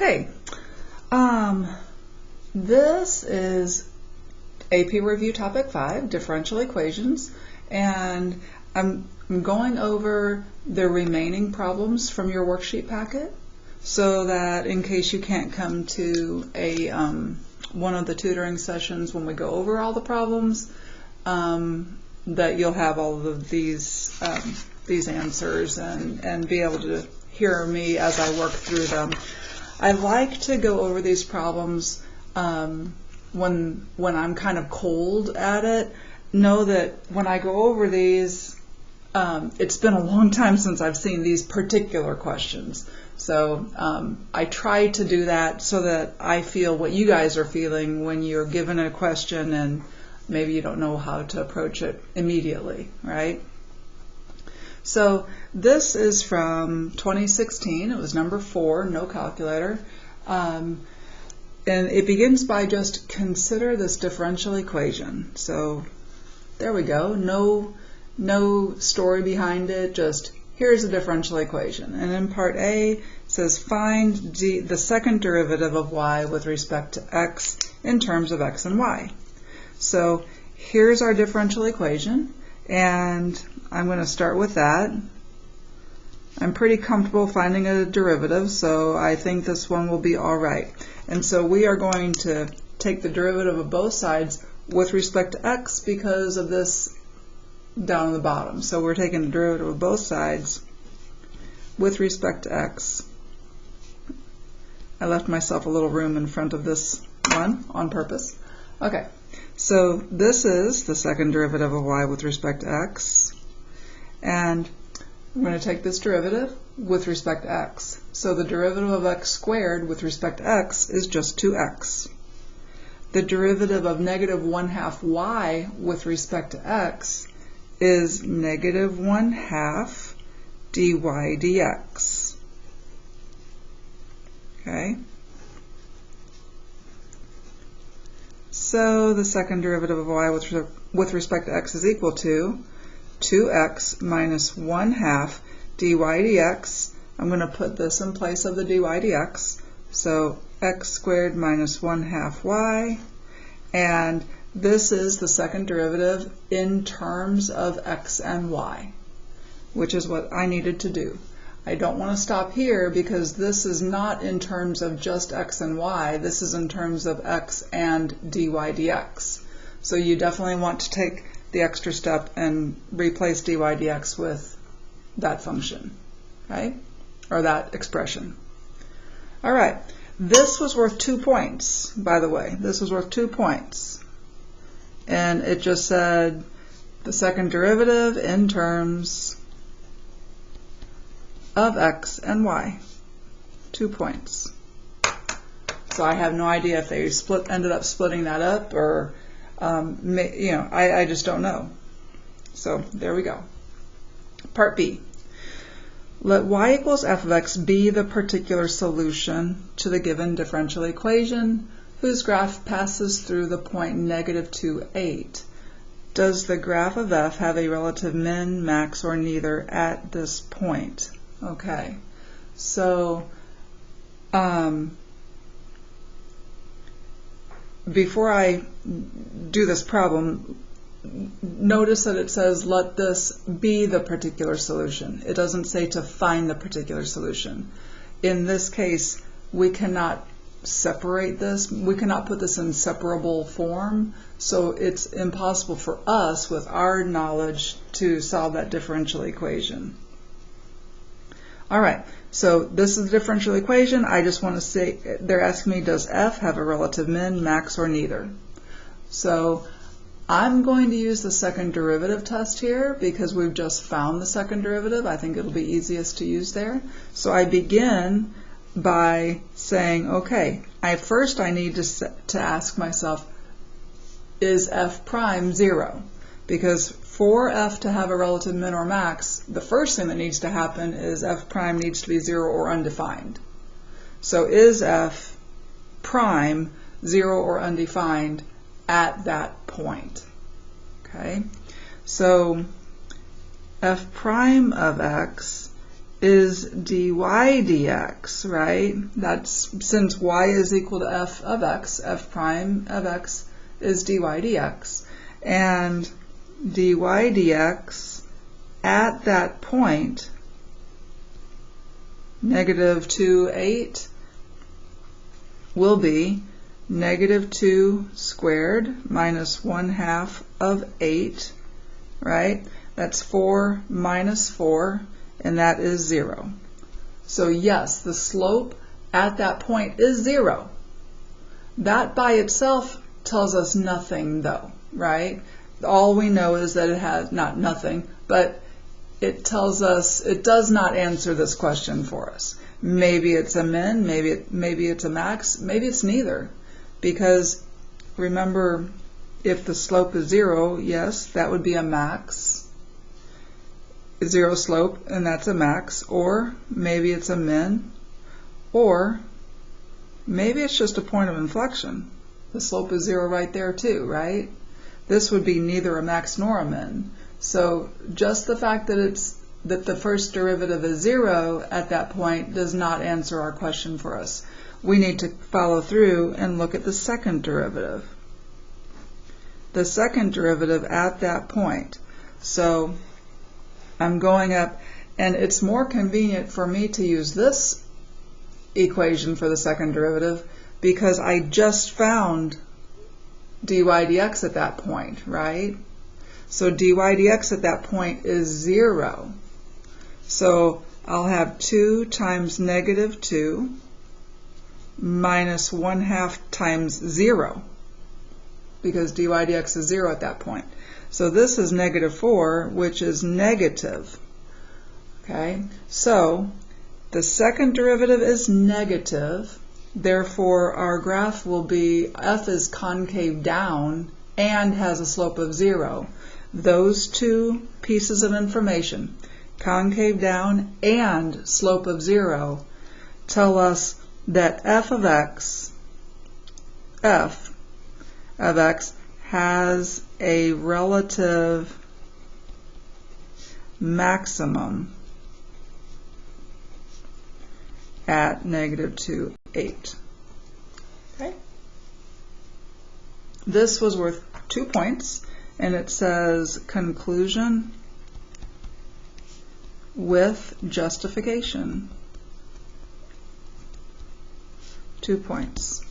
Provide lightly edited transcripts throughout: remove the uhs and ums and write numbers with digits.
Okay, this is AP Review Topic 5, Differential Equations, and I'm going over the remaining problems from your worksheet packet so that in case you can't come to a one of the tutoring sessions when we go over all the problems, that you'll have all of these answers and be able to hear me as I work through them. I like to go over these problems when I'm kind of cold at it. Know that when I go over these, it's been a long time since I've seen these particular questions. So I try to do that so that I feel what you guys are feeling when you're given a question and maybe you don't know how to approach it immediately, right? So this is from 2016. It was number 4, no calculator. And it begins by just consider this differential equation. So there we go. No story behind it. Just here's a differential equation. And in part A, it says find the second derivative of y with respect to x in terms of x and y. So here's our differential equation, and I'm going to start with that. I'm pretty comfortable finding a derivative, so I think this one will be all right. And so we are going to take the derivative of both sides with respect to x because of this down on the bottom. So we're taking the derivative of both sides with respect to x. I left myself a little room in front of this one on purpose. Okay, so this is the second derivative of y with respect to x. And I'm going to take this derivative with respect to x. So the derivative of x squared with respect to x is just 2x. The derivative of negative 1/2 y with respect to x is negative 1/2 dy dx. Okay? So the second derivative of y with respect to x is equal to 2x minus 1/2 dy dx. I'm going to put this in place of the dy dx. So x squared minus 1/2 y. And this is the second derivative in terms of x and y, which is what I needed to do. I don't want to stop here because this is not in terms of just x and y. This is in terms of x and dy dx. So you definitely want to take the extra step and replace dy dx with that function, okay? Or that expression. All right, this was worth 2 points, by the way. This was worth 2 points. And it just said the second derivative in terms of x and y. 2 points. So I have no idea if they ended up splitting that up or I just don't know. So there we go. Part B. Let y equals f of x be the particular solution to the given differential equation whose graph passes through the point negative 2, 8. Does the graph of f have a relative min, max, or neither at this point? Okay, so before I do this problem, notice that it says let this be the particular solution. It doesn't say to find the particular solution. In this case, we cannot separate this. We cannot put this in separable form, so it's impossible for us with our knowledge to solve that differential equation. All right, so this is the differential equation. I just want to say, they're asking me, does f have a relative min, max, or neither? So I'm going to use the second derivative test here because we've just found the second derivative. I think it'll be easiest to use there. So I begin by saying, okay, first I need to ask myself, is f prime 0? Because for f to have a relative min or max, the first thing that needs to happen is f prime needs to be 0 or undefined. So is f prime 0 or undefined at that point? Okay, so f prime of x is dy dx, right? That's since y is equal to f of x, f prime of x is dy dx. And dy dx at that point, negative 2, 8, will be negative 2 squared minus 1/2 of 8, right? That's 4 minus 4, and that is 0. So yes, the slope at that point is 0. That by itself tells us nothing though, right? All we know is that it has, not nothing, but it tells us, it does not answer this question for us. Maybe it's a min, maybe it's a max, maybe it's neither. Because remember, if the slope is 0, yes, that would be a max. 0 slope, and that's a max. Or maybe it's a min. Or maybe it's just a point of inflection. The slope is 0 right there too, right? This would be neither a max nor a min. So just the fact that the first derivative is 0 at that point does not answer our question for us. We need to follow through and look at the second derivative. The second derivative at that point. So I'm going up, and it's more convenient for me to use this equation for the second derivative because I just found dy dx at that point, right? So dy dx at that point is 0. So I'll have 2 times negative 2 minus 1/2 times 0, because dy dx is 0 at that point. So this is negative 4, which is negative. Okay, so the second derivative is negative, therefore our graph will be f is concave down and has a slope of 0. Those two pieces of information, concave down and slope of 0, tell us that f of x has a relative maximum at negative 2, 8. Okay. This was worth 2 points, and it says conclusion with justification. 2 points.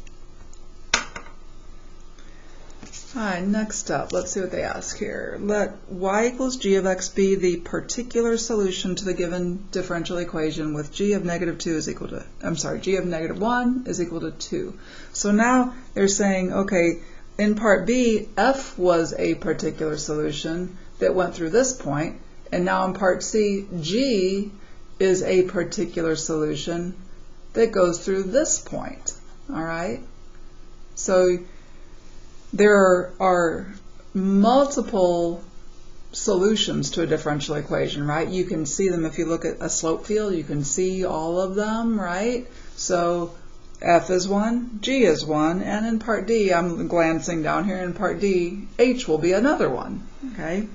Alright, next up, let's see what they ask here. Let y equals g of x be the particular solution to the given differential equation with g of negative 2 is equal to, g of negative 1 is equal to 2. So now they're saying, okay, in part B, f was a particular solution that went through this point, and now in part C, g is a particular solution that goes through this point. Alright? So there are multiple solutions to a differential equation, right? You can see them if you look at a slope field, you can see all of them, right? So f is 1, g is 1, and in part D, I'm glancing down here, in part D, h will be another one, okay?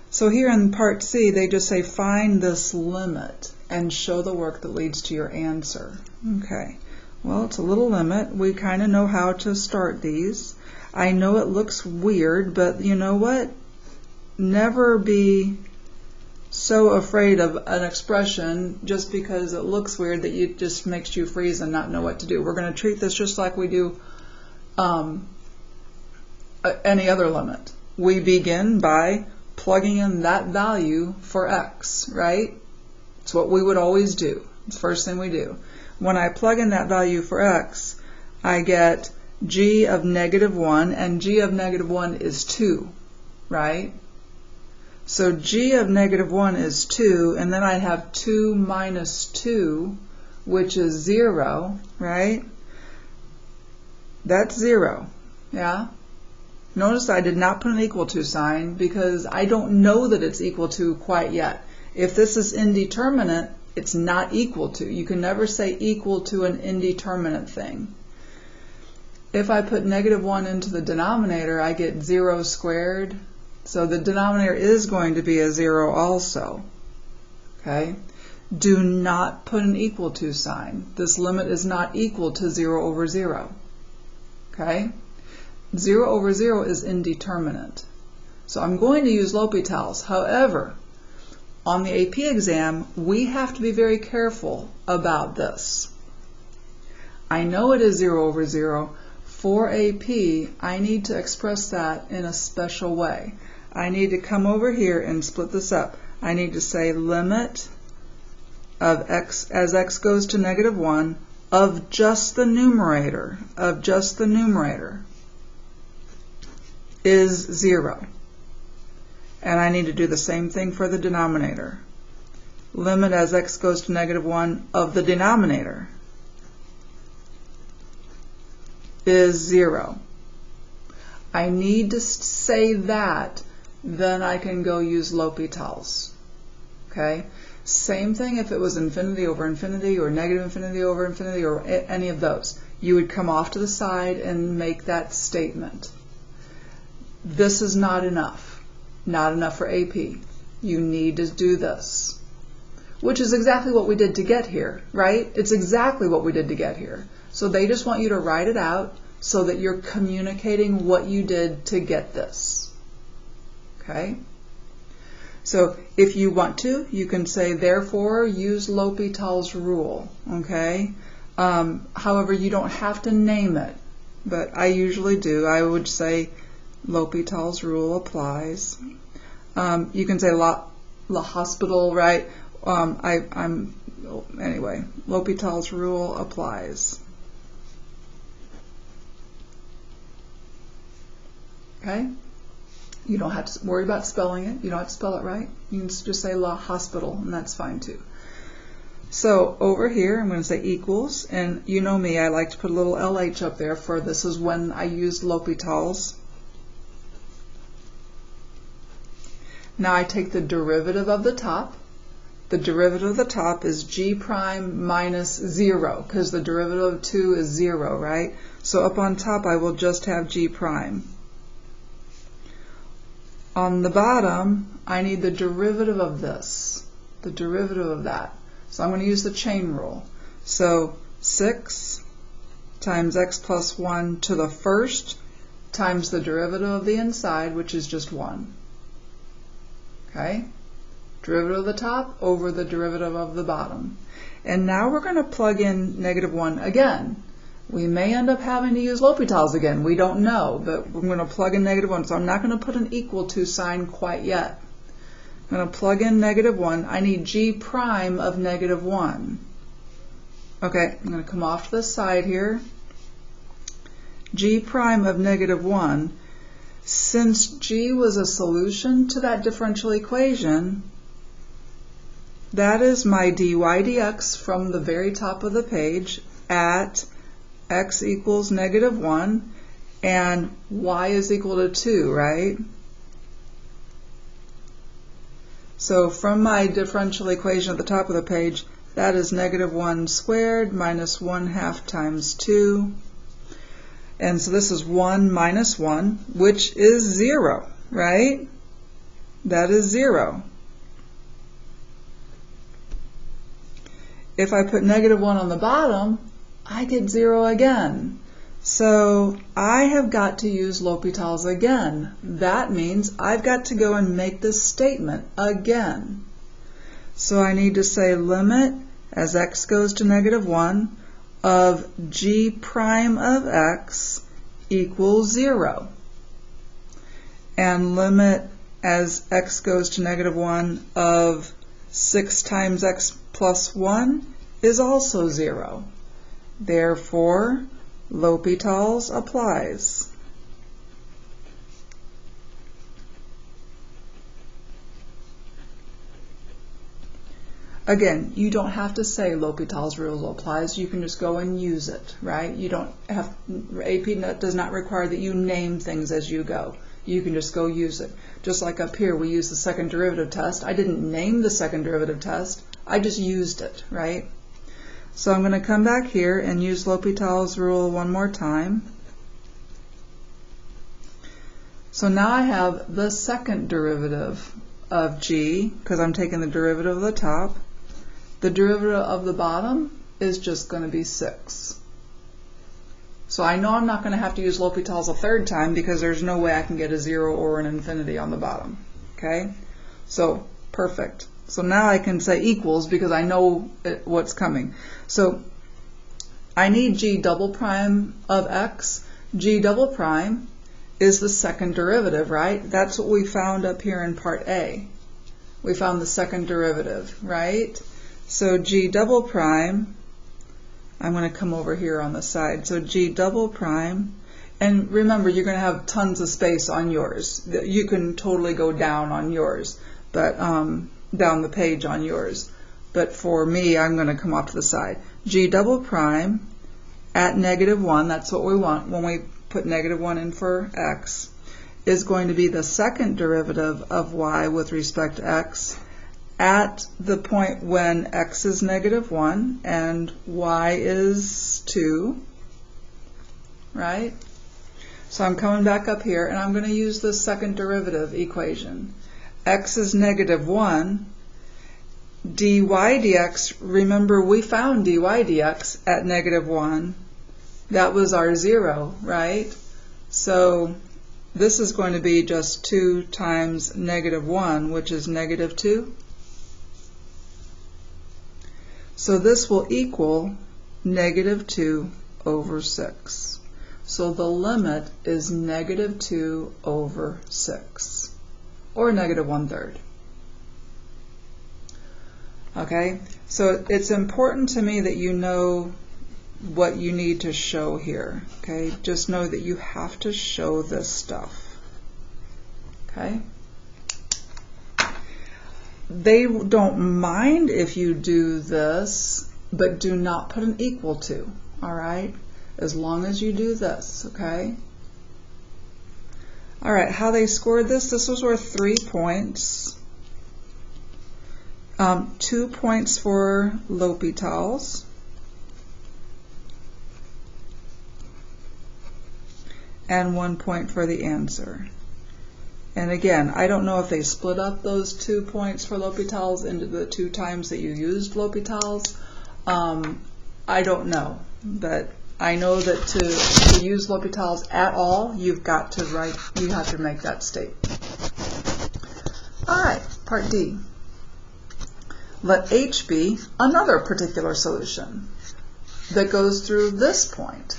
So here in part C, they just say find this limit and show the work that leads to your answer. Okay. Well, it's a little limit. We kind of know how to start these. I know it looks weird, but you know what? Never be so afraid of an expression just because it looks weird that it just makes you freeze and not know what to do. We're going to treat this just like we do any other limit. We begin by plugging in that value for x, right? It's what we would always do. It's the first thing we do. When I plug in that value for x, I get g of negative 1, and g of negative 1 is 2, right? So g of negative 1 is 2, and then I have 2 minus 2, which is 0, right? That's 0, yeah? Notice I did not put an equal to sign because I don't know that it's equal to quite yet. If this is indeterminate, it's not equal to. You can never say equal to an indeterminate thing. If I put negative 1 into the denominator, I get 0 squared. So the denominator is going to be a 0 also. Okay? do not put an equal to sign. This limit is not equal to 0 over 0. Okay? 0 over 0 is indeterminate. So I'm going to use L'Hopital's. However, on the AP exam, we have to be very careful about this. I know it is 0 over 0. For AP, I need to express that in a special way. I need to come over here and split this up. I need to say limit of x as x goes to -1 of just the numerator, is 0. And I need to do the same thing for the denominator. Limit as x goes to -1 of the denominator is 0. I need to say that, then I can go use L'Hopital's. Okay? Same thing if it was infinity over infinity or negative infinity over infinity or any of those. You would come off to the side and make that statement. This is not enough. Not enough for AP. You need to do this. Which is exactly what we did to get here, right? It's exactly what we did to get here. So they just want you to write it out so that you're communicating what you did to get this. Okay? So if you want to, you can say, therefore, use L'Hopital's rule. Okay? However, you don't have to name it, but I usually do. I would say L'Hopital's rule applies. You can say La Hospital, right? Anyway, L'Hopital's rule applies. Okay? You don't have to worry about spelling it. You don't have to spell it right. You can just say La Hospital, and that's fine too. So over here, I'm going to say equals, and you know me, I like to put a little LH up there for this is when I use L'Hopital's. Now I take the derivative of the top. The derivative of the top is g prime minus 0, because the derivative of 2 is 0, right? So up on top I will just have g prime. On the bottom, I need the derivative of this, the derivative of that. So I'm going to use the chain rule. So 6 times x plus 1 to the first times the derivative of the inside, which is just 1. Okay? Derivative of the top over the derivative of the bottom. And now we're going to plug in -1 again. We may end up having to use L'Hopital's again. We don't know, but we're going to plug in -1. So I'm not going to put an equal to sign quite yet. I'm going to plug in -1. I need g prime of -1. Okay, I'm going to come off to the side here. G prime of -1. Since g was a solution to that differential equation, that is my dy dx from the very top of the page at x equals -1 and y is equal to 2, right? So from my differential equation at the top of the page, that is -1 squared minus 1/2 times 2. And so this is 1 minus 1, which is 0, right? That is 0. If I put -1 on the bottom, I get 0 again. So I have got to use L'Hopital's again. That means I've got to go and make this statement again. So I need to say limit as x goes to -1 of g prime of x equals 0. And limit as x goes to -1 of 6 times x plus 1 is also 0. Therefore, L'Hopital's applies. Again, you don't have to say L'Hopital's rule applies. You can just go and use it, right? You don't have, AP does not require that you name things as you go. You can just go use it. Just like up here, we use the second derivative test. I didn't name the second derivative test. I just used it, right? So I'm going to come back here and use L'Hopital's rule one more time. So now I have the second derivative of g, because I'm taking the derivative of the top, the derivative of the bottom is just going to be 6. So I know I'm not going to have to use L'Hopital's a third time because there's no way I can get a 0 or an infinity on the bottom. Okay? So, perfect. So now I can say equals because I know what's coming. So I need g double prime of x. G double prime is the second derivative, right? That's what we found up here in part A. We found the second derivative, right? So g double prime, I'm going to come over here on the side. So g double prime, and remember you're going to have tons of space on yours. You can totally go down on yours, but down the page on yours. But for me, I'm going to come off to the side. G double prime at -1, that's what we want when we put -1 in for x, is going to be the second derivative of y with respect to x at the point when x is -1 and y is 2, right? So I'm coming back up here and I'm going to use the second derivative equation. X is -1, dy dx, remember we found dy dx at -1. That was our 0, right? So this is going to be just 2 times -1, which is -2. So this will equal -2 over 6. So the limit is -2 over 6, or -1/3. Okay, so it's important to me that you know what you need to show here. Okay, just know that you have to show this stuff. Okay, they don't mind if you do this, but do not put an equal to. All right, as long as you do this. Okay. All right, how they scored this? This was worth 3 points. 2 points for L'Hopital's. And 1 point for the answer. And again, I don't know if they split up those 2 points for L'Hopital's into the 2 times that you used L'Hopital's. I don't know, but I know that to use L'Hopital's at all, you have to make that statement. All right, part D. Let H be another particular solution that goes through this point.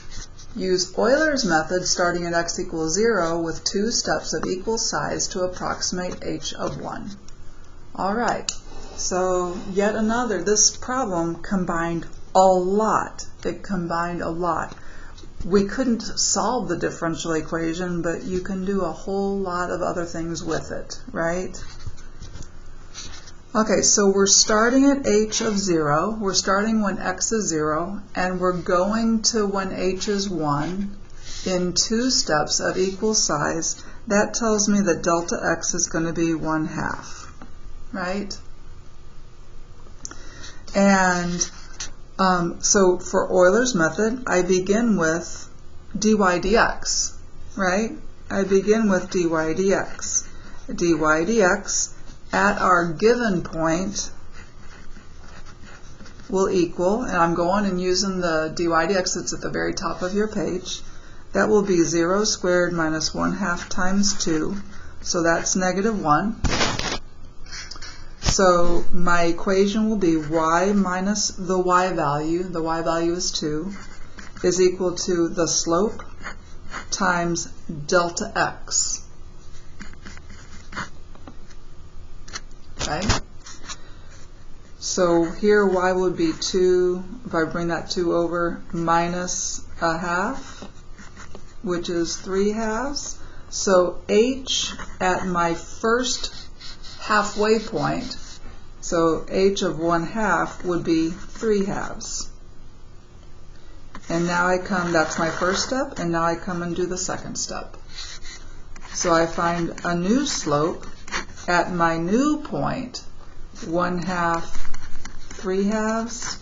Use Euler's method starting at x equals 0 with 2 steps of equal size to approximate h of 1. All right, so yet another, this problem combined a lot. It combined a lot. We couldn't solve the differential equation, but you can do a whole lot of other things with it, right? Okay, so we're starting at h of 0. We're starting when x is 0, and we're going to when h is 1 in 2 steps of equal size. That tells me that delta x is going to be 1/2, right? And so for Euler's method, I begin with dy dx, right? I begin with dy dx. dy dx at our given point will equal, and I'm going and using the dy dx that's at the very top of your page, that will be 0 squared minus 1/2 times 2, so that's -1. So my equation will be y minus the y value is 2, is equal to the slope times delta x. Okay? So here y would be 2, if I bring that 2 over, minus 1/2, which is 3/2. So h at my first halfway point, so h of 1/2 would be 3/2. And now I come, that's my first step, and now I come and do the second step. So I find a new slope at my new point, 1/2, 3/2,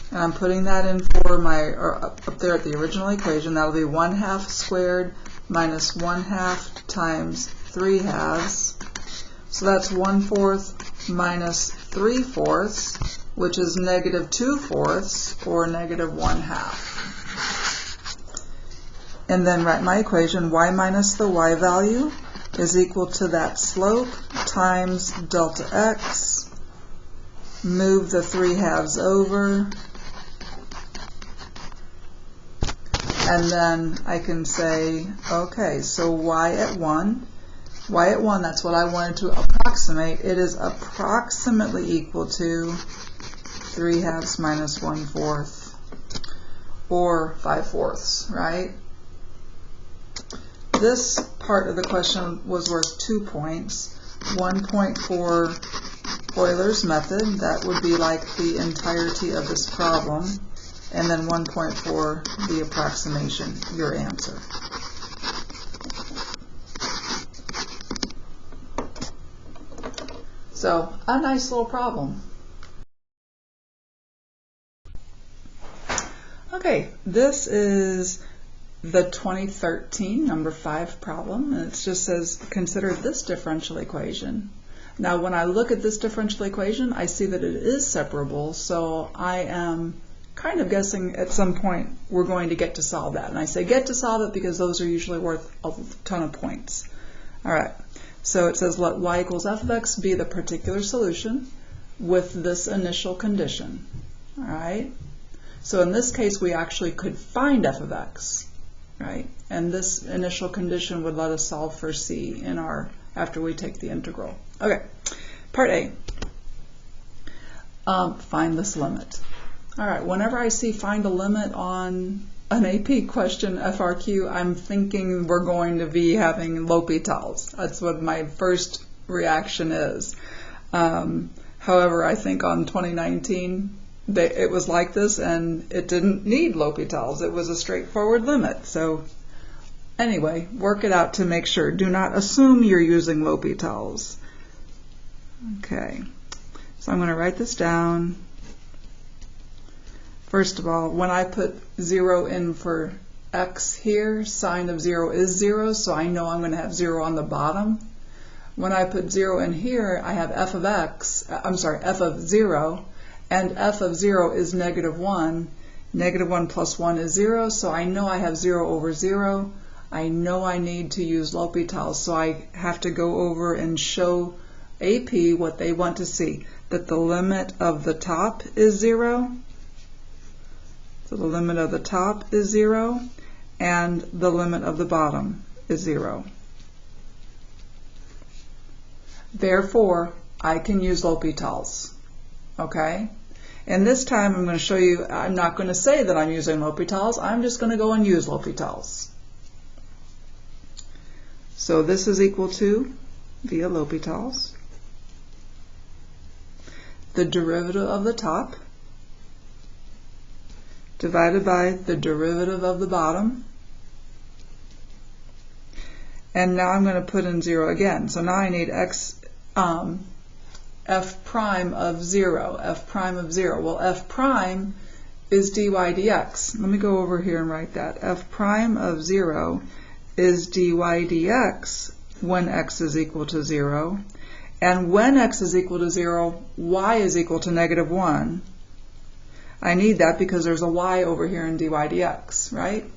and I'm putting that in for my, or up there at the original equation, that'll be 1/2 squared minus 1/2 times 3/2. So that's 1/4 minus 3/4, which is -2/4 or -1/2. And then write my equation, y minus the y value is equal to that slope times delta x. Move the 3/2 over. And then I can say, okay, so y at 1, that's what I wanted to approximate. It is approximately equal to 3/2 minus 1/4, or 5/4, right? This part of the question was worth 2 points. 1 point for Euler's method, that would be like the entirety of this problem, and then 1 point for the approximation, your answer. So, a nice little problem. Okay, this is the 2013 number 5 problem, and it just says consider this differential equation. Now when I look at this differential equation, I see that it is separable, so I am kind of guessing at some point we're going to get to solve that. And I say get to solve it because those are usually worth a ton of points. Alright, so it says let y equals f of x be the particular solution with this initial condition. Alright, so in this case we actually could find f of x. Right, and this initial condition would let us solve for c in our after we take the integral. Okay, part A. Find this limit. All right, whenever I see find a limit on an AP question, FRQ, I'm thinking we're going to be having L'Hopital's. That's what my first reaction is. However, I think on 2019. It was like this, and it didn't need L'Hopital's. It was a straightforward limit. So anyway, work it out to make sure. Do not assume you're using L'Hopital's. Okay, so I'm going to write this down. First of all, when I put 0 in for x here, sine of 0 is 0, so I know I'm going to have 0 on the bottom. When I put 0 in here, I have f of x, f of 0. And f of 0 is -1. -1 plus 1 is 0, so I know I have 0 over 0. I know I need to use L'Hopital's, so I have to go over and show AP what they want to see, that the limit of the top is 0. So the limit of the top is 0, and the limit of the bottom is 0. Therefore, I can use L'Hopital's. Okay? And this time I'm going to show you, I'm not going to say that I'm using L'Hopital's, I'm just going to go and use L'Hopital's. So this is equal to, via L'Hopital's, the derivative of the top divided by the derivative of the bottom. And now I'm going to put in 0 again. So now I need f prime of 0, f prime of 0. Well, f prime is dy dx. Let me go over here and write that. F prime of 0 is dy dx when x is equal to 0. And when x is equal to 0, y is equal to -1. I need that because there's a y over here in dy dx, right?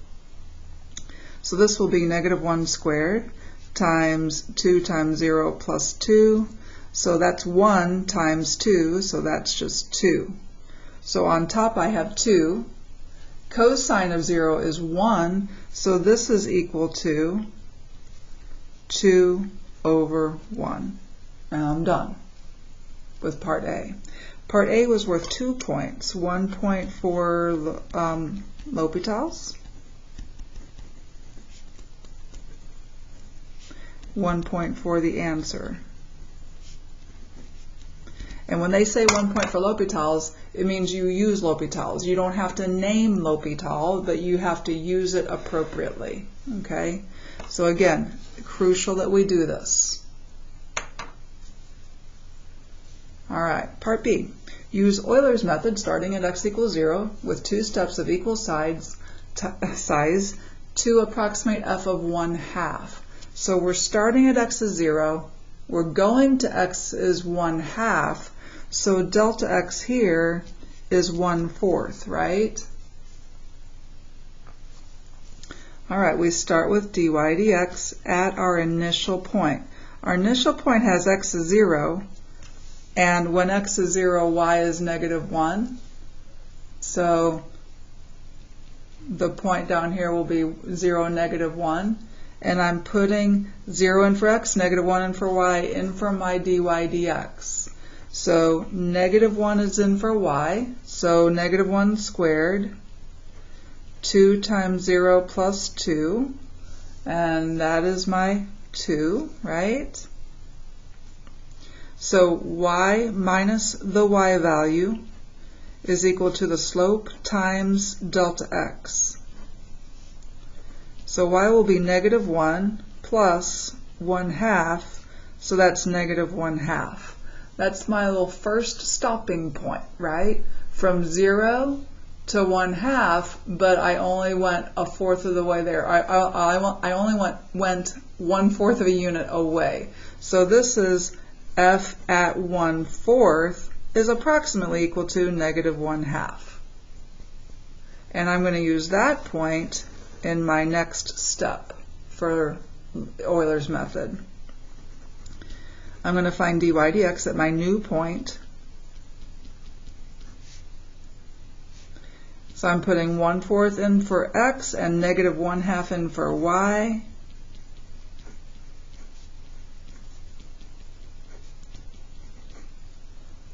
So this will be -1 squared times 2 times 0 plus 2. So that's 1 times 2, so that's just 2. So on top I have 2. Cosine of 0 is 1, so this is equal to 2 over 1. And I'm done with part A. Part A was worth 2 points. 1 point for L'Hopital's, 1 point for the answer. And when they say 1 point for L'Hopital's, it means you use L'Hopital's. You don't have to name L'Hopital, but you have to use it appropriately. Okay? So again, crucial that we do this. Alright, part B. Use Euler's method starting at x equals 0 with 2 steps of equal size to approximate f of 1/2. So we're starting at x is 0. We're going to x is 1/2. So delta x here is 1/4, right? All right, we start with dy dx at our initial point. Our initial point has x is 0, and when x is 0, y is -1. So the point down here will be 0, -1. And I'm putting 0 in for x, -1 in for y, in for my dy dx. So -1 is in for y, so -1 squared, 2 times 0 plus 2, and that is my 2, right? So y minus the y value is equal to the slope times delta x. So y will be -1 plus 1/2, so that's -1/2. That's my little first stopping point, right? From 0 to 1/2, but I only went 1/4 of the way there. I only went 1/4 of a unit away. So this is f at 1/4 is approximately equal to -1/2. And I'm going to use that point in my next step for Euler's method. I'm going to find dy dx at my new point. So I'm putting 1/4 in for x and -1/2 in for y.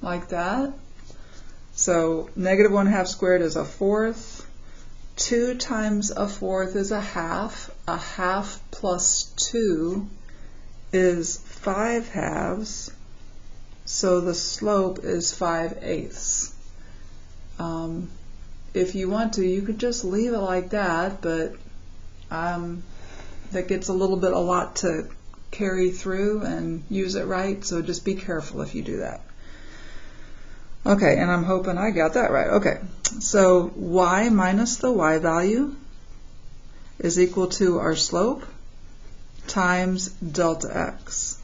Like that. So -1/2 squared is 1/4. 2 times 1/4 is 1/2. 1/2 plus 2 is 5/2. So the slope is 5/8. If you want to, you could just leave it like that, but that gets a lot to carry through and use it right, so just be careful if you do that. Okay, and I'm hoping I got that right. Okay, so y minus the y value is equal to our slope times delta x.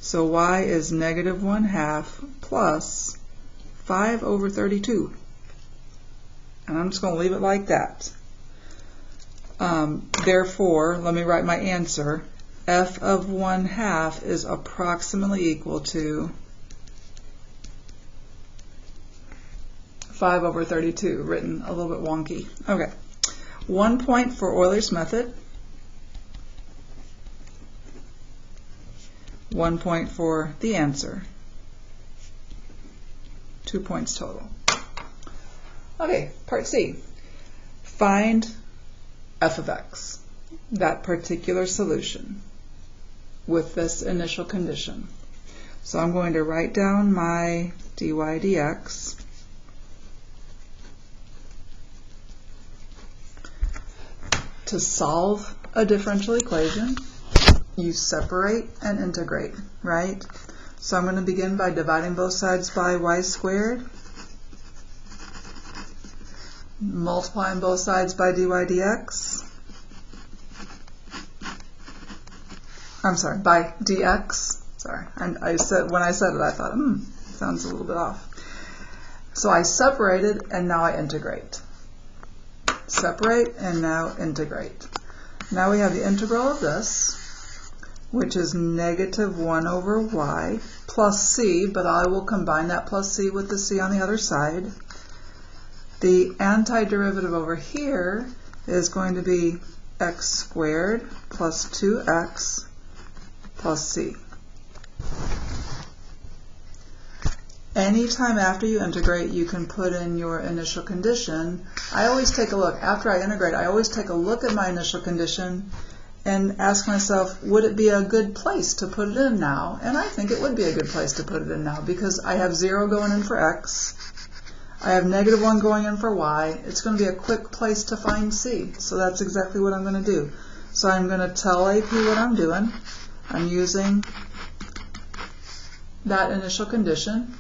So y is -1/2 plus 5/32. And I'm just going to leave it like that. Therefore, let me write my answer. F of 1/2 is approximately equal to 5/32, written a little bit wonky. Okay, 1 point for Euler's method, 1 point for the answer, 2 points total. Okay, part C. Find f of x, that particular solution with this initial condition. So I'm going to write down my dy dx. To solve a differential equation, you separate and integrate, right? So I'm going to begin by dividing both sides by y squared, multiplying both sides by dy dx. I'm sorry, by dx. Sorry, and when I said it, I thought, sounds a little bit off. So I separated and now I integrate. Separate and now integrate. Now we have the integral of this, which is -1/y plus c, but I will combine that plus c with the c on the other side. The antiderivative over here is going to be x squared plus 2x plus c. Anytime after you integrate, you can put in your initial condition. I always take a look. After I integrate, I always take a look at my initial condition and ask myself, would it be a good place to put it in now? And I think it would be a good place to put it in now because I have 0 going in for x. I have -1 going in for y. It's going to be a quick place to find c. So that's exactly what I'm going to do. So I'm going to tell AP what I'm doing. I'm using that initial condition.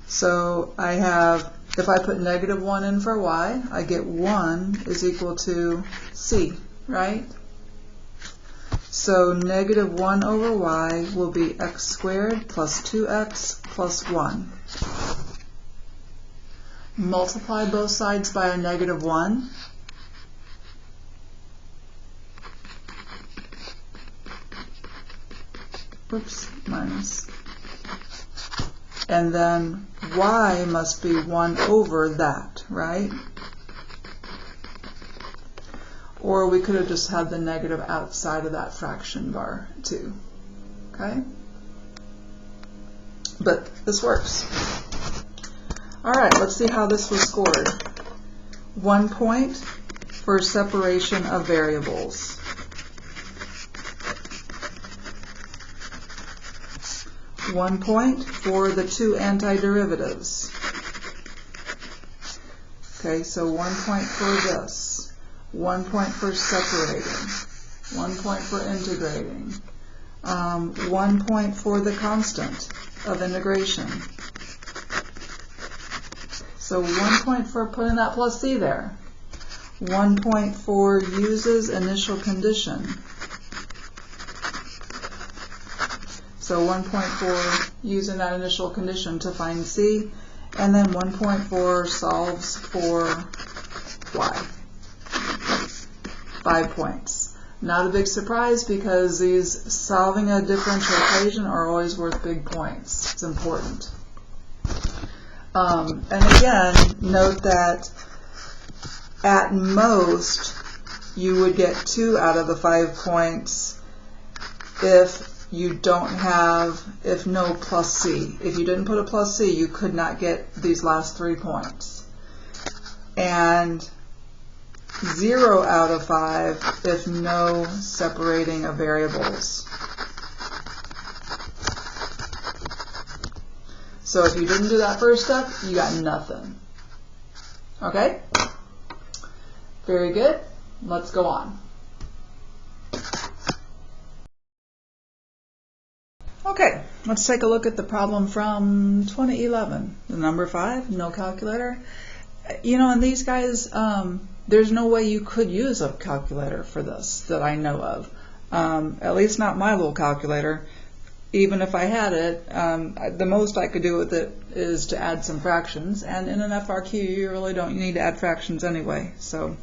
So I have, if I put -1 in for y, I get 1 is equal to c, right? So negative 1 over y will be x squared plus 2x plus 1. Multiply both sides by a negative 1. Oops, minus. And then y must be 1 over that, right? Or we could have just had the negative outside of that fraction bar too, okay? But this works. All right, let's see how this was scored. 1 point for separation of variables. 1 point for the two antiderivatives. Okay, so 1 point for this. 1 point for separating. 1 point for integrating. 1 point for the constant of integration. So 1 point for putting that plus c there. 1 point for uses initial condition. So 1 point for using that initial condition to find c, and then 1 point for solves for y. 5 points. Not a big surprise because these solving a differential equation are always worth big points. It's important. And again, note that at most you would get 2 out of the 5 points if you don't have, if no plus c. If you didn't put a plus c, you could not get these last 3 points. And 0 out of 5 if no separating of variables. So if you didn't do that first step, you got nothing. Okay? Very good. Let's go on. Okay, let's take a look at the problem from 2011. The number 5, no calculator. You know, and these guys, there's no way you could use a calculator for this that I know of. At least not my little calculator. Even if I had it, the most I could do with it is to add some fractions. And in an FRQ, you really don't need to add fractions anyway. So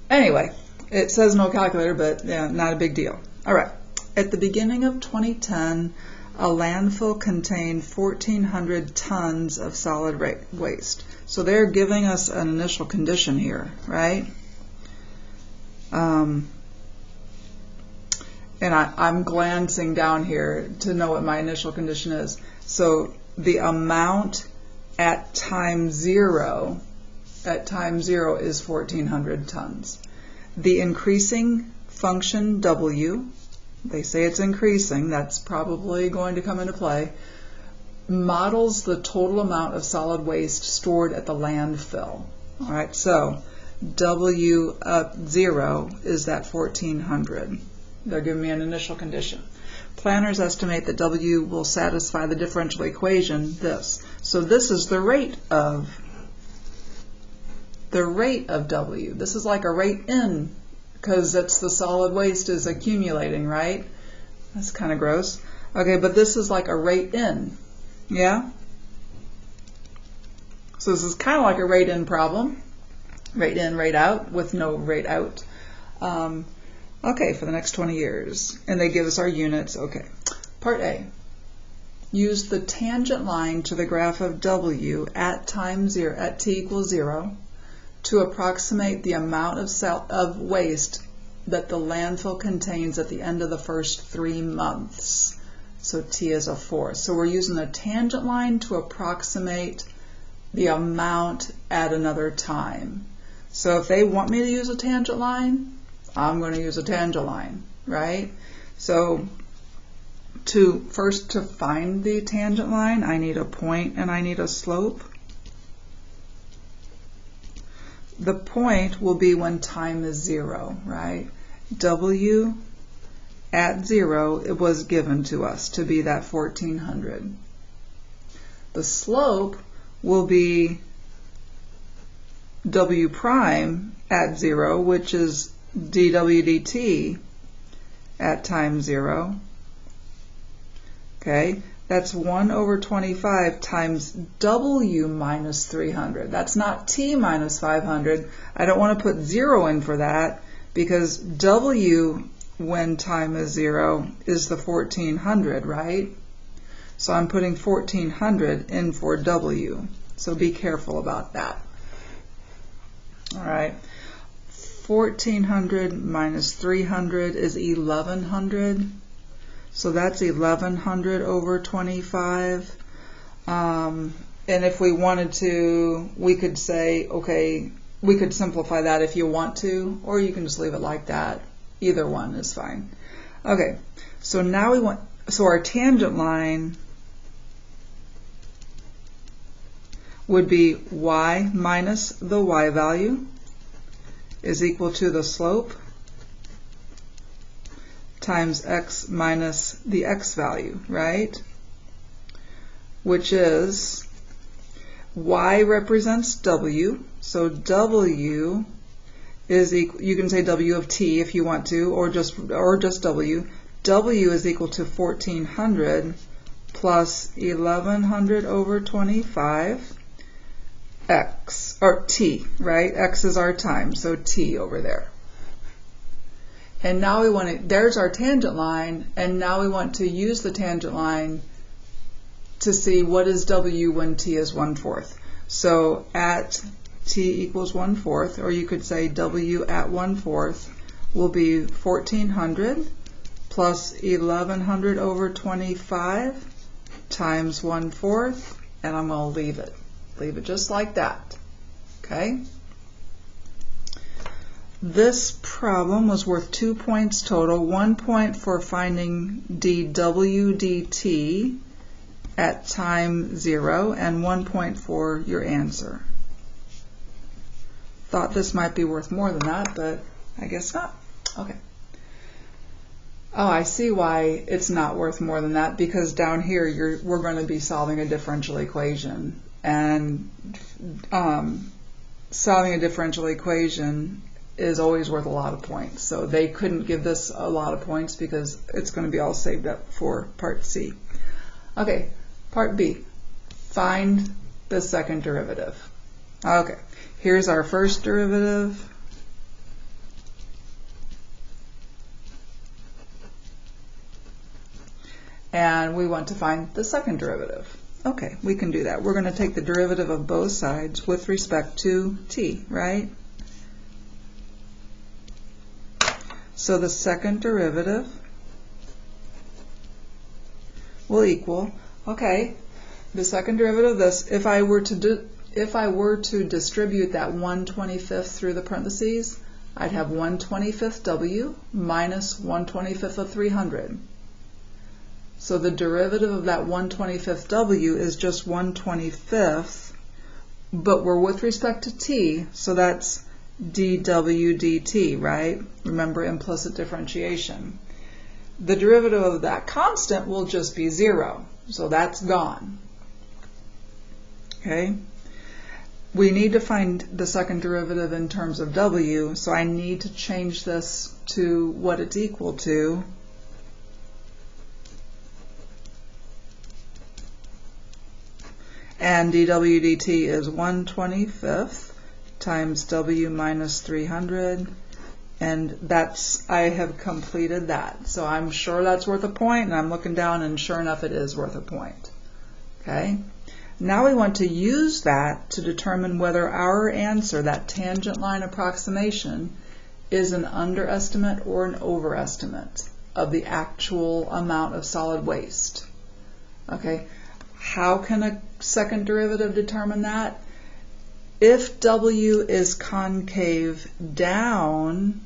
anyway, it says no calculator, but yeah, not a big deal. All right. At the beginning of 2010, a landfill contained 1,400 tons of solid waste. So they're giving us an initial condition here, right? And I'm glancing down here to know what my initial condition is. So the amount at time 0 is 1,400 tons. The increasing function w, they say it's increasing, that's probably going to come into play, models the total amount of solid waste stored at the landfill. All right, so W up 0 is that 1,400. They're giving me an initial condition. Planners estimate that W will satisfy the differential equation, this. So this is the rate of W. This is like a rate in, because it's the solid waste is accumulating, right? That's kind of gross. Okay, but this is like a rate in, yeah? So this is kind of like a rate in problem. Rate in, rate out, with no rate out. Okay, for the next 20 years. And they give us our units. Okay. Part A. Use the tangent line to the graph of W at time 0, at t equals 0, to approximate the amount of waste that the landfill contains at the end of the first 3 months. So t is a 4. So we're using a tangent line to approximate the amount at another time. So if they want me to use a tangent line, I'm going to use a tangent line, right? So first to find the tangent line, I need a point and I need a slope. The point will be when time is 0, right? W at 0, it was given to us to be that 1,400. The slope will be W prime at 0, which is dw dt at time 0. Okay, that's 1 over 25 times W minus 300. That's not T minus 500. I don't want to put 0 in for that because W when time is 0 is the 1400, right? So I'm putting 1400 in for W. So be careful about that. All right. 1400 minus 300 is 1100. So that's 1100 over 25. And if we wanted to, we could say, okay, we could simplify that if you want to, or you can just leave it like that. Either one is fine. Okay, so now we want, so our tangent line would be y minus the y value is equal to the slope times x minus the x value, right? Which is y represents w, so w is equal, you can say w of t if you want to, or just w. W is equal to 1400 plus 1100 over 25 x, or t, right? X is our time, so t over there. And now we want to, there's our tangent line, and now we want to use the tangent line to see what is w when t is 1/4. So at t equals 1/4, or you could say w at 1/4 will be 1400 plus 1100 over 25 times 1/4, and I'm going to leave it. Leave it just like that. Okay? This problem was worth 2 points total, 1 point for finding dw dt at time 0, and 1 point for your answer. Thought this might be worth more than that, but I guess not. Okay. Oh, I see why it's not worth more than that, because down here we're going to be solving a differential equation. And solving a differential equation is always worth a lot of points. So they couldn't give this a lot of points because it's going to be all saved up for part C. Okay, part B. Find the second derivative. Okay, here's our first derivative. And we want to find the second derivative. Okay, we can do that. We're going to take the derivative of both sides with respect to t, right? So the second derivative will equal, okay, the second derivative of this, if I were to distribute that 1/25 through the parentheses, I'd have 1/25 w minus 1/25 of 300. So the derivative of that 1/25 w is just 1/25, but we're with respect to t, so that's dw dt, right? Remember implicit differentiation. The derivative of that constant will just be 0, so that's gone. Okay? We need to find the second derivative in terms of w, so I need to change this to what it's equal to. And dw dt is 1/25 times w minus 300, and that's, I have completed that. So I'm sure that's worth a point, and I'm looking down, and sure enough it is worth a point. Okay? Now we want to use that to determine whether our answer, that tangent line approximation, is an underestimate or an overestimate of the actual amount of solid waste. Okay? How can a second derivative determine that? If w is concave down,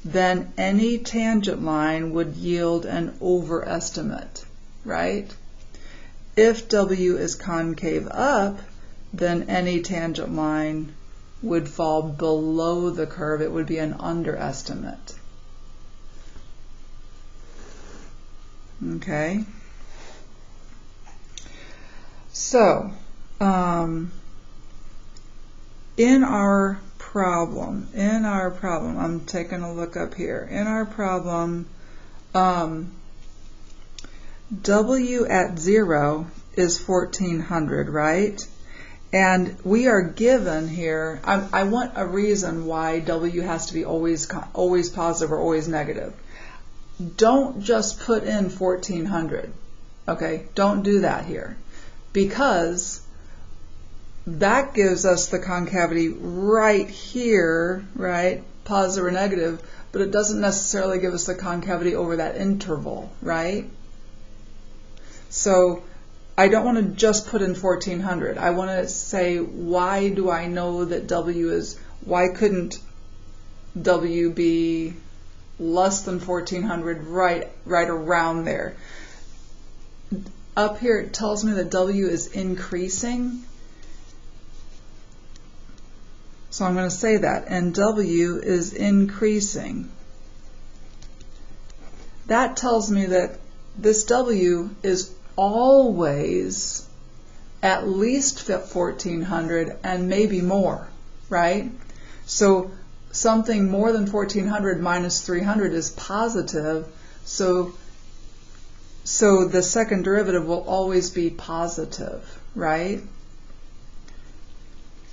then any tangent line would yield an overestimate, right? If w is concave up, then any tangent line would fall below the curve. It would be an underestimate. Okay? So, in our problem, I'm taking a look up here. In our problem, W at 0 is 1400, right? And we are given here, I want a reason why W has to be always positive or always negative. Don't just put in 1400, okay? Don't do that here, because that gives us the concavity right here, right? Positive or negative, but it doesn't necessarily give us the concavity over that interval, right? So I don't want to just put in 1400. I want to say, why do I know that W is, why couldn't W be less than 1400 right around there? Up here it tells me that W is increasing. So I'm going to say that, and W is increasing. That tells me that this W is always at least 1400 and maybe more, right? So something more than 1400 minus 300 is positive, so the second derivative will always be positive, right?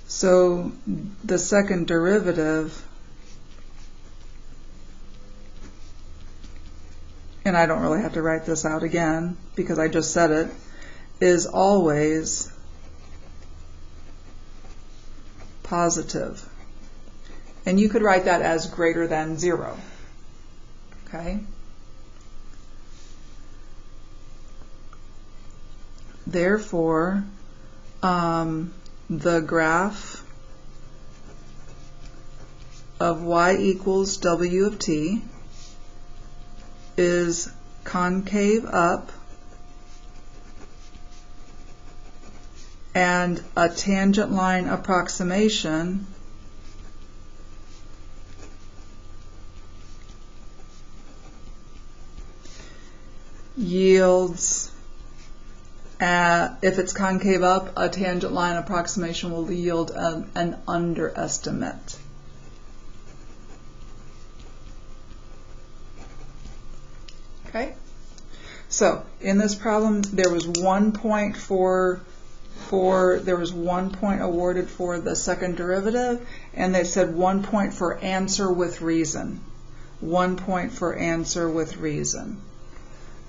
So the second derivative, and I don't really have to write this out again because I just said it, is always positive. And you could write that as greater than 0. Okay? Therefore, the graph of y equals W of t is concave up and a tangent line approximation yields, if it's concave up, a tangent line approximation will yield an underestimate. Okay, so in this problem there was 1 point awarded for the second derivative, and they said 1 point for answer with reason. 1 point for answer with reason.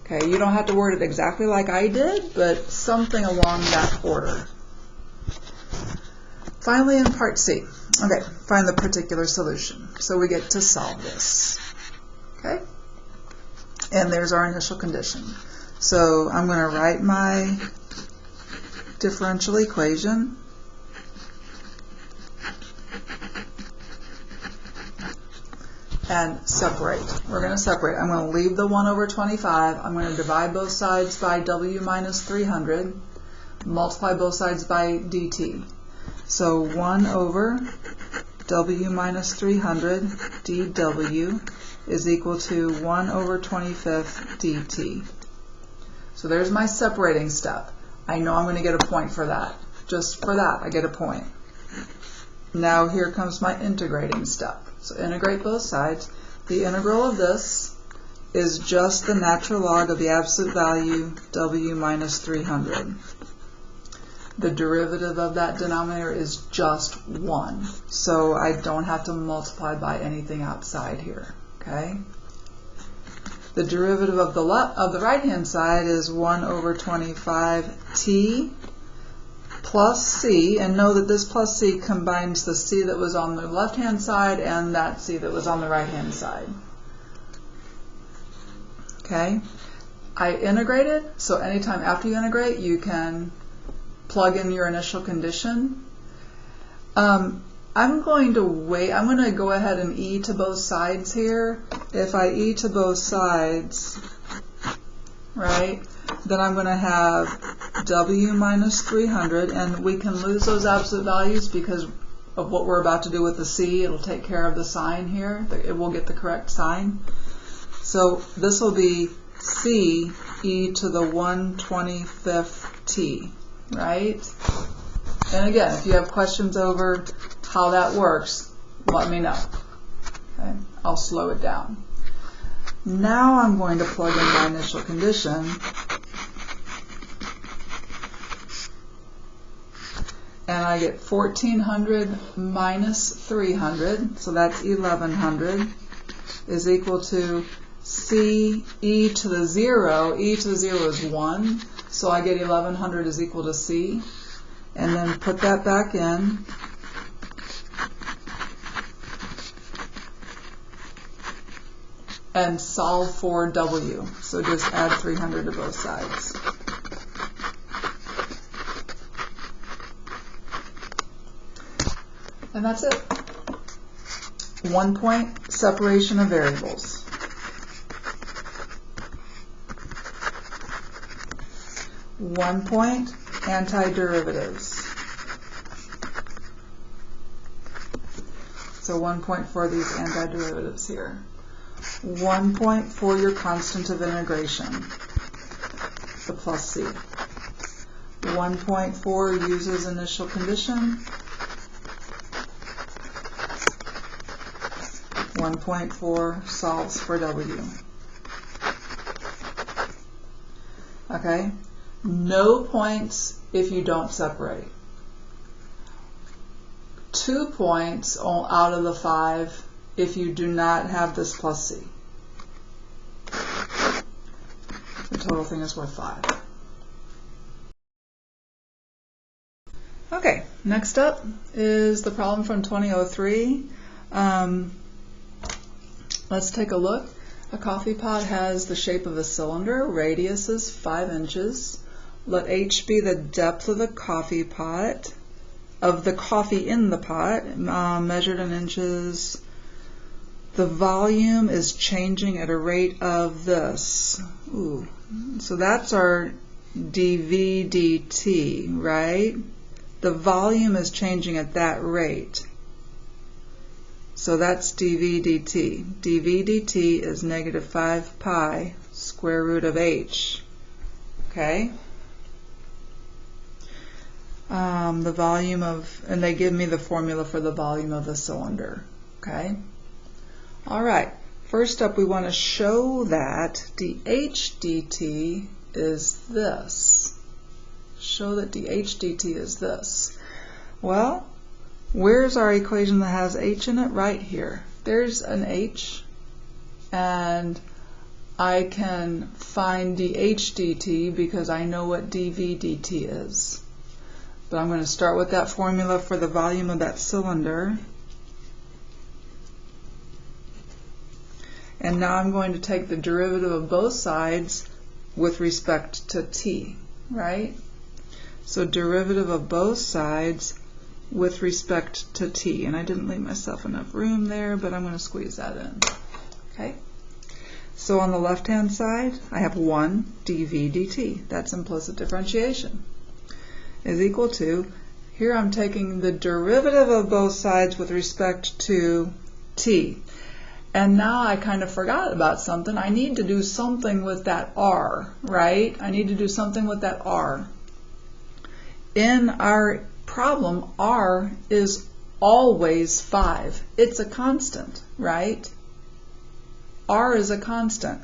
Okay, you don't have to word it exactly like I did, but something along that order. Finally, in part C, okay, find the particular solution. So we get to solve this. Okay, and there's our initial condition. So I'm going to write my differential equation. And separate. We're going to separate. I'm going to leave the 1 over 25. I'm going to divide both sides by W minus 300. Multiply both sides by dt. So 1 over W minus 300 dW is equal to 1 over 25th dt. So there's my separating step. I know I'm going to get a point for that. Just for that, I get a point. Now here comes my integrating step. So integrate both sides. The integral of this is just the natural log of the absolute value W minus 300. The derivative of that denominator is just 1. So I don't have to multiply by anything outside here. Okay? The derivative of the right-hand side is 1 over 25t plus c, and know that this plus c combines the c that was on the left-hand side and that c that was on the right-hand side. Okay? I integrated, so anytime after you integrate, you can plug in your initial condition. I'm going to go ahead and e to both sides here. If I e to both sides, right, then I'm going to have W minus 300, and we can lose those absolute values because of what we're about to do with the c. It'll take care of the sign here. It will get the correct sign. So this will be c e to the 1/25th t, right? And again, if you have questions over how that works, let me know. Okay? I'll slow it down. Now I'm going to plug in my initial condition. And I get 1400 minus 300, so that's 1100, is equal to C e to the 0. E to the 0 is 1, so I get 1100 is equal to C. And then put that back in. And solve for W. So just add 300 to both sides. And that's it. 1 point separation of variables. One point antiderivatives. So 1 point for these antiderivatives here. 1 point for your constant of integration, the plus C. 1 point for uses initial condition. 1 point for solves for W. Okay? No points if you don't separate. 2 points out of the 5 if you do not have this plus C. The total thing is worth 5. Okay, next up is the problem from 2003. Let's take a look. A coffee pot has the shape of a cylinder. Radius is 5 inches. Let H be the depth of the coffee pot, of the coffee in the pot, measured in inches. The volume is changing at a rate of this. Ooh. So that's our dV dt, right? The volume is changing at that rate. So that's dV dt. dV dt is negative 5 pi square root of h. Okay? The volume of, and they give me the formula for the volume of the cylinder. Okay? All right. First up, we want to show that dH dt is this. Show that dH dt is this. Well, where's our equation that has h in it? Right here. There's an h, and I can find dH dt because I know what dV dt is. But I'm going to start with that formula for the volume of that cylinder. And now I'm going to take the derivative of both sides with respect to t, right? So derivative of both sides with respect to t. And I didn't leave myself enough room there, but I'm going to squeeze that in. Okay? So on the left-hand side, I have 1 dV dt. That's implicit differentiation. Is equal to, here I'm taking the derivative of both sides with respect to t. And now I kind of forgot about something. I need to do something with that r, right? I need to do something with that r. In our problem, r is always 5. It's a constant, right? R is a constant.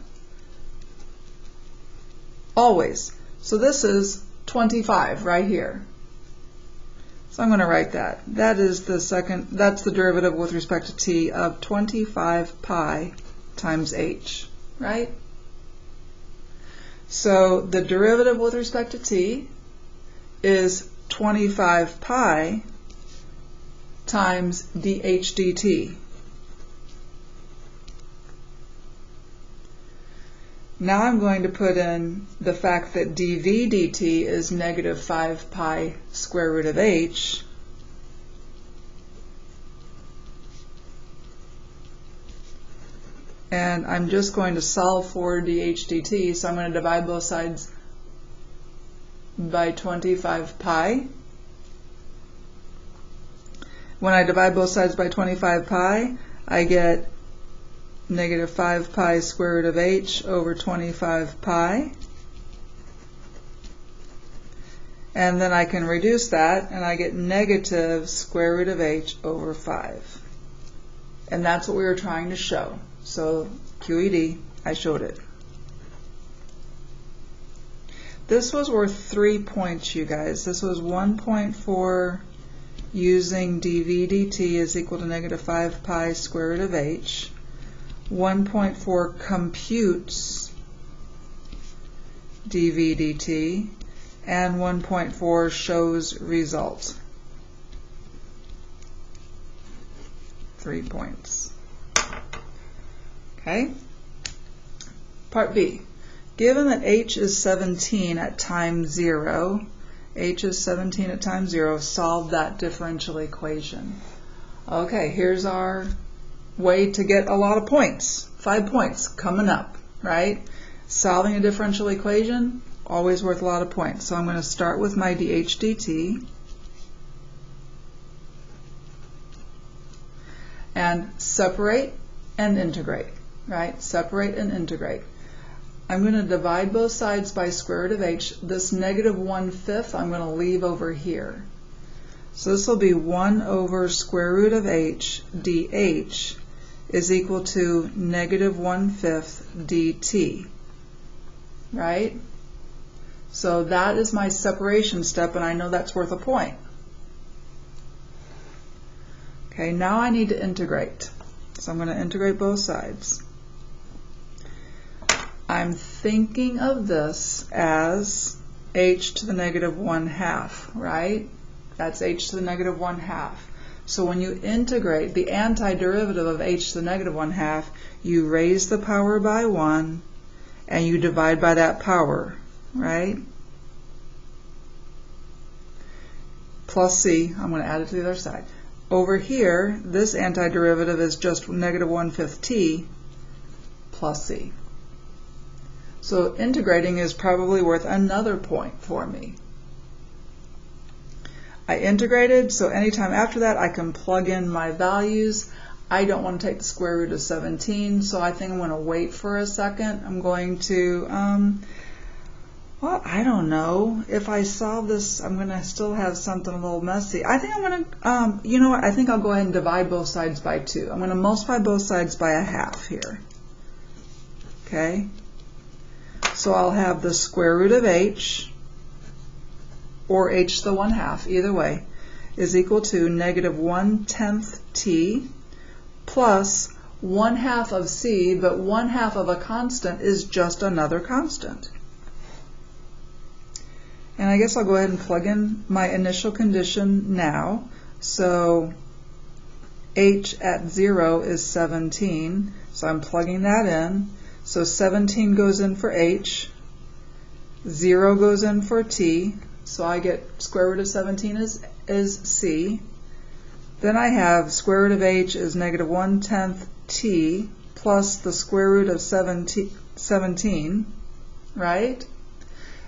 Always. So this is 25 right here. So I'm going to write that. That is the second, that's the derivative with respect to t of 25 pi times h, right? So the derivative with respect to t is 25 pi times dH dt. Now I'm going to put in the fact that dV dt is negative 5 pi square root of h. And I'm just going to solve for dH dt, so I'm going to divide both sides by 25 pi. When I divide both sides by 25 pi, I get negative 5 pi square root of h over 25 pi. And then I can reduce that, and I get negative square root of h over 5. And that's what we were trying to show. So QED. I showed it. This was worth 3 points, you guys. This was 1 point for using dv dt is equal to negative 5 pi square root of h. 1 point for computes dv dt. And 1.4 shows result. 3 points. Okay. Part B. Given that h is 17 at time 0, h is 17 at time 0, solve that differential equation. Okay, here's our way to get a lot of points. 5 points coming up, right? Solving a differential equation, always worth a lot of points. So I'm going to start with my dh dt and separate and integrate, right? Separate and integrate. I'm going to divide both sides by square root of h. This negative 1/5 I'm going to leave over here. So this will be 1 over square root of h dh is equal to negative 1/5 dt, right? So that is my separation step, and I know that's worth a point. Okay, now I need to integrate. So I'm going to integrate both sides. I'm thinking of this as h to the negative 1/2, right? That's h to the negative 1/2. So when you integrate the antiderivative of h to the negative 1/2, you raise the power by 1 and you divide by that power, right? Plus c, I'm going to add it to the other side. Over here, this antiderivative is just negative 1/5 t plus c. So integrating is probably worth another point for me. I integrated, so anytime after that I can plug in my values. I don't want to take the square root of 17, so I think I'm going to wait for a second. I'm going to, well, I don't know. If I solve this, I'm going to still have something a little messy. I think I'm going to, you know what, I think I'll go ahead and divide both sides by 2. I'm going to multiply both sides by 1/2 here. Okay? So I'll have the square root of h, or h to the 1/2, either way, is equal to negative 1/10 t plus 1/2 of c, but 1/2 of a constant is just another constant. And I guess I'll go ahead and plug in my initial condition now. So h at 0 is 17, so I'm plugging that in. So 17 goes in for h, 0 goes in for t, so I get square root of 17 is c. Then I have square root of h is negative 1/10 t plus the square root of 17, right?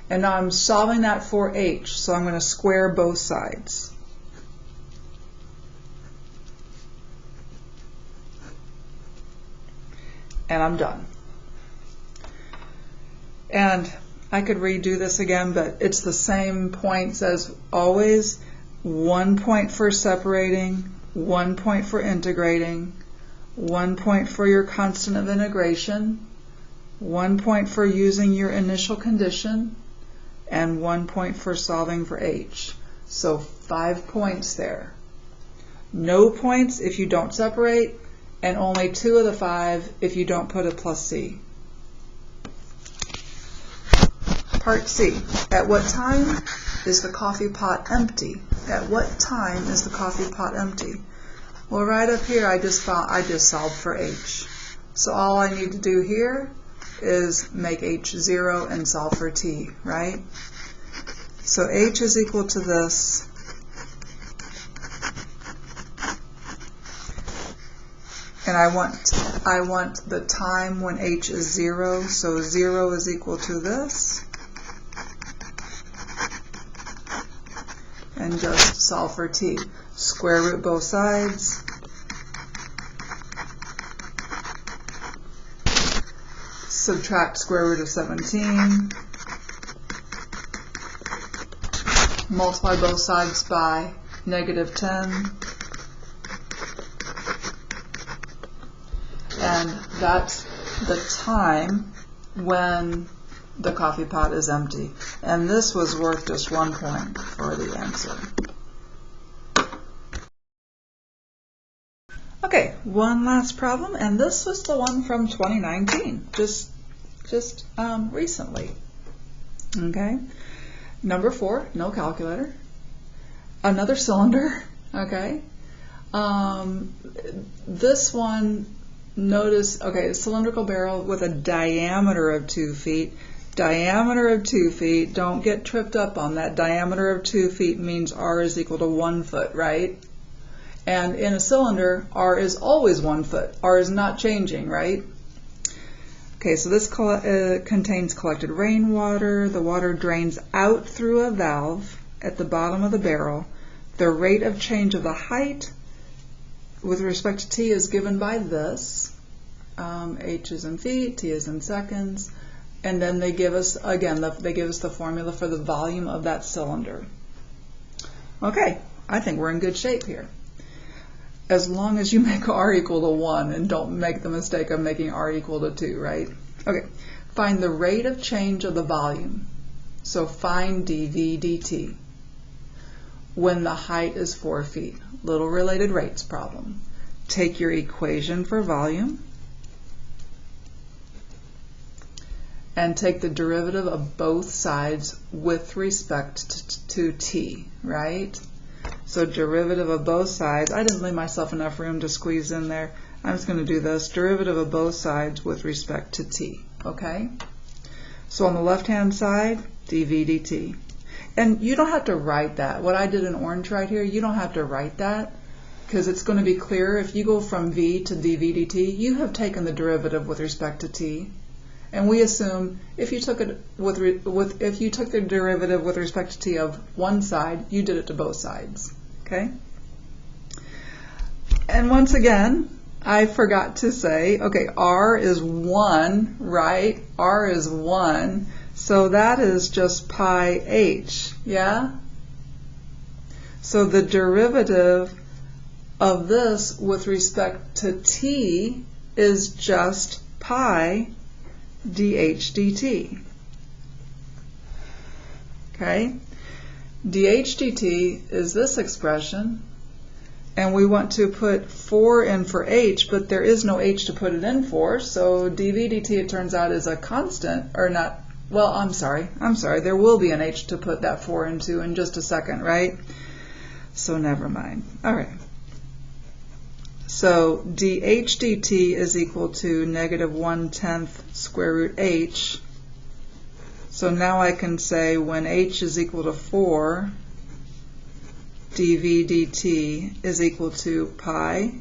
And now I'm solving that for h, so I'm going to square both sides. And I'm done. And I could redo this again, but it's the same points as always. 1 point for separating, 1 point for integrating, 1 point for your constant of integration, 1 point for using your initial condition, and 1 point for solving for h. So 5 points there. No points if you don't separate, and only 2 of the 5 if you don't put a plus c. Part C. At what time is the coffee pot empty? At what time is the coffee pot empty? Well, right up here I just solved for h. So all I need to do here is make h 0 and solve for t, right? So h is equal to this. And I want the time when h is 0, so 0 is equal to this. And just solve for t. Square root both sides. Subtract square root of 17. Multiply both sides by negative 10. And that's the time when the coffee pot is empty. And this was worth just 1 point for the answer. Okay, one last problem, and this was the one from 2019, just recently. Okay, number 4, no calculator. Another cylinder. Okay, this one, notice, okay, a cylindrical barrel with a diameter of 2 feet. Diameter of 2 feet, don't get tripped up on that. Diameter of 2 feet means R is equal to 1 foot, right? And in a cylinder, R is always 1 foot. R is not changing, right? Okay, so this contains collected rainwater. The water drains out through a valve at the bottom of the barrel. The rate of change of the height with respect to T is given by this. H is in feet, T is in seconds. And then they give us, again, they give us the formula for the volume of that cylinder. Okay, I think we're in good shape here. As long as you make R equal to 1 and don't make the mistake of making R equal to 2, right? Okay, find the rate of change of the volume. So find dV dt when the height is 4 feet. Little related rates problem. Take your equation for volume and take the derivative of both sides with respect to t, right? So derivative of both sides, I didn't leave myself enough room to squeeze in there. I'm just going to do this. Derivative of both sides with respect to t, okay? So on the left-hand side, dV dt. And you don't have to write that. What I did in orange right here, you don't have to write that because it's going to be clearer. If you go from v to dV dt, you have taken the derivative with respect to t. And we assume if you took it if you took the derivative with respect to t of one side, you did it to both sides. Okay? And once again, I forgot to say, okay, R is 1, right? R is 1, so that is just pi h, yeah? So the derivative of this with respect to t is just pi dh dt. Okay? dh dt is this expression, and we want to put 4 in for h, but there is no h to put it in for, so dV dt, it turns out, is a constant, or not, well, I'm sorry, there will be an h to put that 4 into in just a second, right? So never mind. All right. So dh dt is equal to negative 1/10 square root h. So now I can say when h is equal to 4, dV dt is equal to pi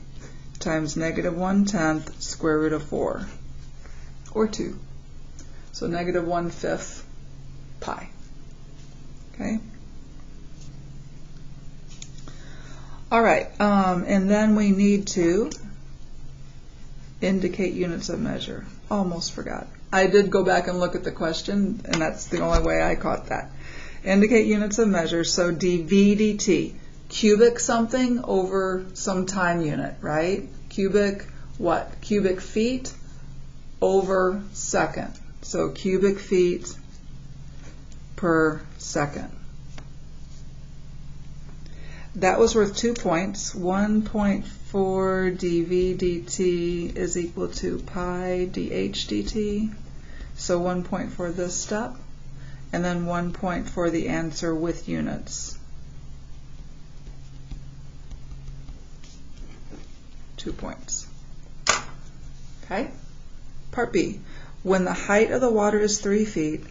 times negative 1/10 square root of 4, or 2. So negative 1/5 pi. Okay? All right, and then we need to indicate units of measure. Almost forgot. I did go back and look at the question, and that's the only way I caught that. Indicate units of measure, so dV dt, cubic something over some time unit, right? Cubic what? Cubic feet over second. So cubic feet per second. That was worth 2 points. 1 point for dV dt is equal to pi dh dt. So 1 point for this step, and then 1 point for the answer with units. 2 points. Okay? Part B. When the height of the water is 3 feet,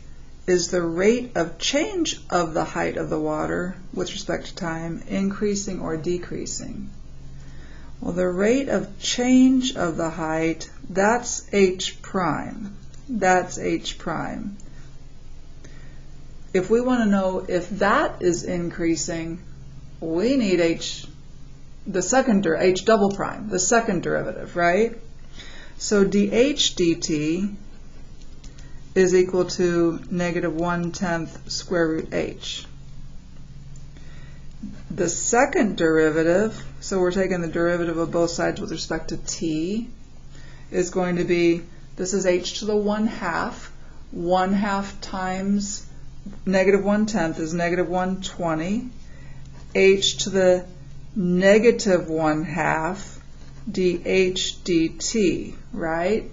is the rate of change of the height of the water with respect to time increasing or decreasing? Well, the rate of change of the height, that's h prime. That's h prime. If we want to know if that is increasing, we need h double prime, the second derivative, right? So dh dt is equal to negative 1/10 square root h. The second derivative, so we're taking the derivative of both sides with respect to t, is going to be This is h to the 1/2. 1/2 times negative 1/10 is negative 120. H to the negative 1/2 dh dt, right?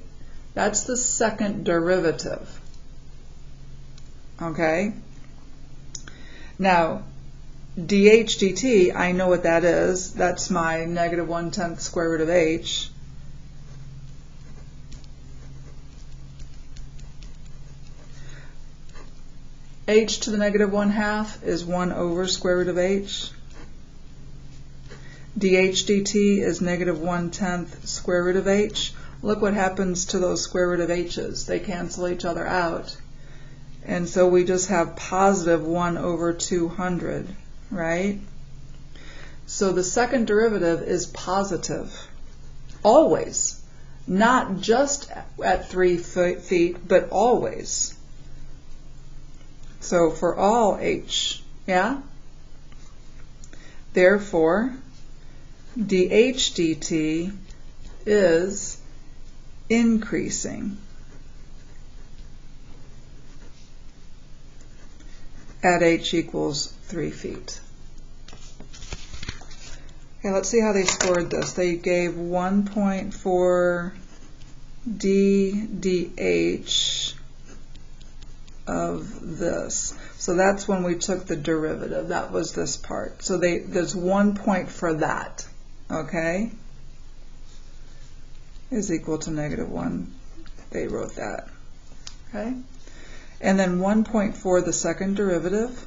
That's the second derivative. Okay? Now, dh dt, I know what that is. That's my negative 1/10 square root of h. H to the negative 1/2 is 1 over square root of h. dh dt is negative 1/10 square root of h. Look what happens to those square root of h's. They cancel each other out. And so we just have positive 1 over 200, right? So the second derivative is positive. Always. Not just at 3 feet, but always. So for all h, yeah? Therefore, dh dt is increasing at h equals 3 feet. Okay, let's see how they scored this. They gave 1 point for dh of this. So that's when we took the derivative. That was this part. So there's 1 point for that. Okay? Is equal to negative 1. They wrote that. Okay? And then 1 point for the second derivative.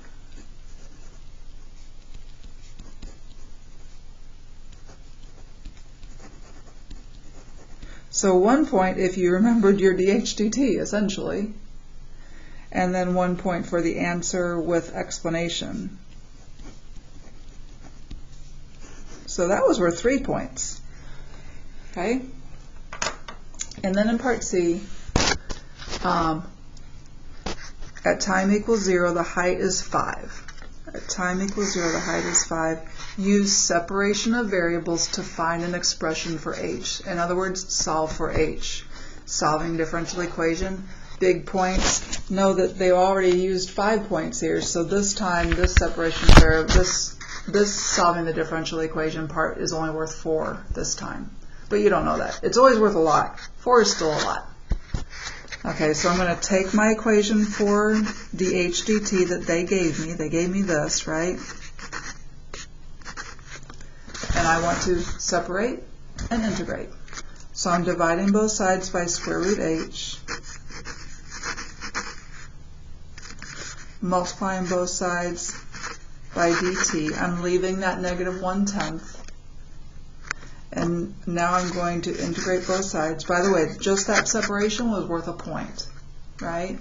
So 1 point if you remembered your dh dt, essentially. And then 1 point for the answer with explanation. So that was worth 3 points. Okay? And then in part C, at time equals 0, the height is 5. At time equals 0, the height is 5. Use separation of variables to find an expression for h. In other words, solve for h. Solving differential equation. Big points. Know that they already used 5 points here, so this time this separation of variables, this solving the differential equation part is only worth 4 this time. But you don't know that. It's always worth a lot. 4 is still a lot. Okay, so I'm going to take my equation for dh dt that they gave me. They gave me this, right? And I want to separate and integrate. So I'm dividing both sides by square root h. Multiplying both sides by dt. I'm leaving that negative 1/10. And now I'm going to integrate both sides. By the way, just that separation was worth a point, right?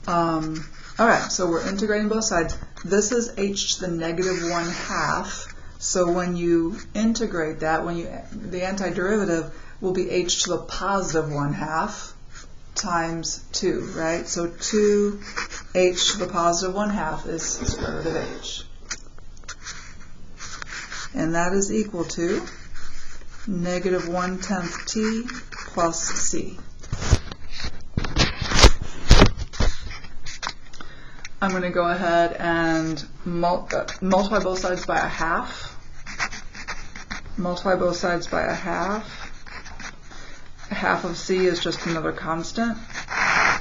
Alright, so we're integrating both sides. This is h to the negative 1/2. So when you integrate that, the antiderivative will be h to the positive 1/2 times 2, right? So 2h to the positive 1/2 is square root of h. And that is equal to negative 1/10 t plus c. I'm going to go ahead and multiply both sides by a half. Multiply both sides by a half. Half of c is just another constant.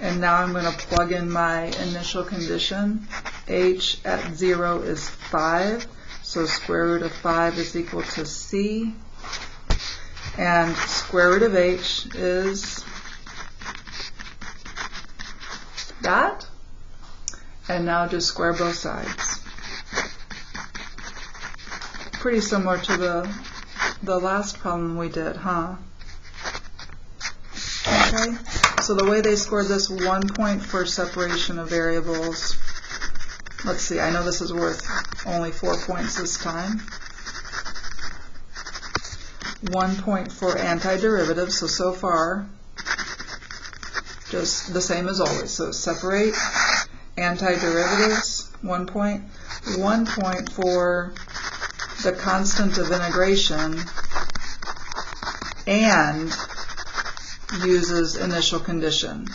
And now I'm going to plug in my initial condition. H at 0 is 5. So square root of 5 is equal to c. And square root of h is that. And now just square both sides. Pretty similar to the last problem we did, huh? Okay, so the way they scored this, 1 point for separation of variables. Let's see, I know this is worth only 4 points this time. 1 point for antiderivative, so far, just the same as always. So separate antiderivatives, 1 point. 1 point for the constant of integration and uses initial condition.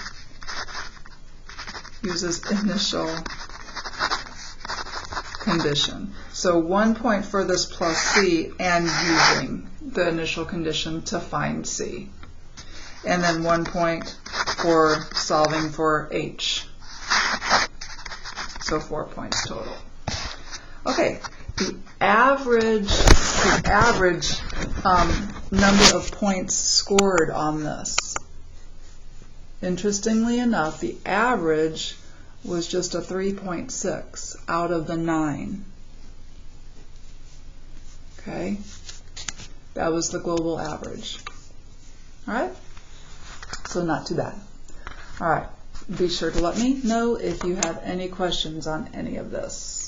Uses initial condition. So 1 point for this plus C and using the initial condition to find C. And then 1 point for solving for H. So 4 points total. Okay, the average number of points scored on this. Interestingly enough, the average was just a 3.6 out of the 9. Okay, that was the global average. All right, so not too bad. All right, be sure to let me know if you have any questions on any of this.